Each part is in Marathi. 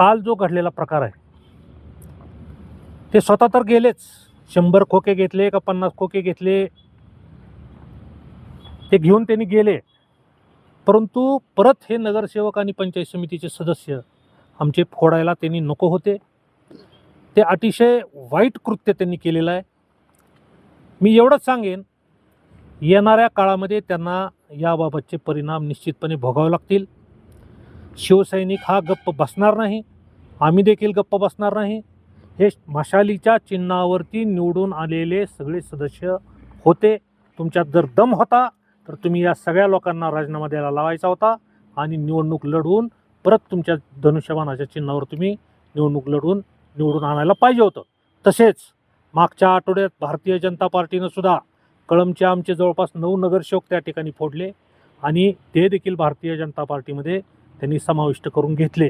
काल जो घडलेला प्रकार आहे ते स्वतः तर गेलेच, 100 खोके घेतले का 50 खोके घेतले ते घेऊन त्यांनी गेले, परंतु परत हे नगरसेवक आणि पंचायत समितीचे सदस्य आमचे फोडायला त्यांनी नको होते. ते अतिशय वाईट कृत्य त्यांनी केलेलं आहे. मी एवढंच सांगेन, येणाऱ्या काळामध्ये त्यांना याबाबतचे परिणाम निश्चितपणे भोगावे लागतील. शिवसैनिक हा गप्प बसणार नाही, आम्ही देखील गप्प बसणार नाही. हे मशालीच्या चिन्हावरती निवडून आलेले सगळे सदस्य होते. तुमच्यात जर दम होता तर तुम्ही या सगळ्या लोकांना राजीनामा द्यायला लावायचा होता आणि निवडणूक लढवून परत तुमच्या धनुष्यबाणाच्या चिन्हावर तुम्ही निवडणूक लढवून निवडून आणायला पाहिजे होतं. तसेच मागच्या आठवड्यात भारतीय जनता पार्टीनं सुद्धा कळंबचे आमचे जवळपास 9 नगरसेवक त्या ठिकाणी फोडले आणि ते देखील भारतीय जनता पार्टीमध्ये त्यांनी समाविष्ट करून घेतले.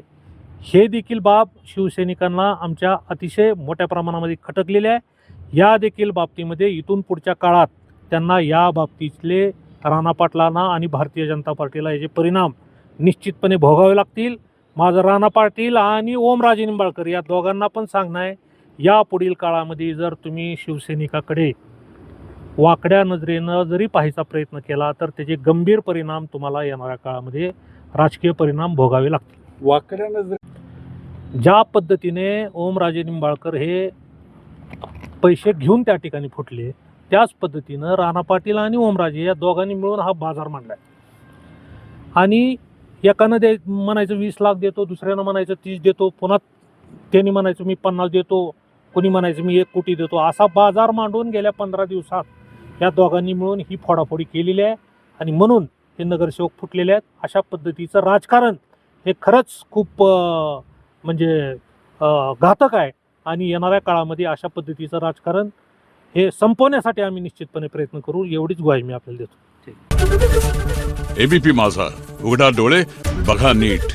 हे देखील बाब शिवसैनिकांना आमच्या अतिशय मोठ्या प्रमाणामध्ये खटकलेले आहे. या देखील बाबतीमध्ये इथून पुढच्या काळात त्यांना या बाबतीतले राणा पाटलांना आणि भारतीय जनता पार्टीला याचे परिणाम निश्चितपणे भोगावे लागतील. माझं राणा पाटील आणि ओमराजे निंबाळकर या दोघांना पण सांगणं आहे, या पुढील काळामध्ये जर तुम्ही शिवसैनिकाकडे वाकड्या नजरेनं जरी पाहायचा प्रयत्न केला तर त्याचे गंभीर परिणाम तुम्हाला येणाऱ्या काळामध्ये राजकीय परिणाम भोगावे लागतील. वाकड्या नजर ज्या पद्धतीने ओमराजे निंबाळकर हे पैसे घेऊन त्या ठिकाणी फुटले, त्याच पद्धतीनं राणा पाटील आणि ओमराजे या दोघांनी मिळून हा बाजार मांडला आहे. आणि एकानं म्हणायचं 20 लाख देतो, दुसऱ्यानं म्हणायचं 30 देतो, पुन्हा त्यांनी म्हणायचं मी 50 देतो, कोणी म्हणायचं मी 1 कोटी देतो. असा बाजार मांडून गेल्या 15 दिवसात या दोघांनी मिळून ही फोडाफोडी केलेली आहे आणि म्हणून हे नगरसेवक फुटलेले आहेत. अशा पद्धतीचं राजकारण हे खरंच खूप म्हणजे घातक आहे आणि येणाऱ्या काळामध्ये अशा पद्धतीचं राजकारण हे संपवण्यासाठी आम्ही निश्चितपणे प्रयत्न करू, एवढीच ग्वाही मी आपल्याला देतो. एबीपी माझा, उघडा डोळे बघा नीट.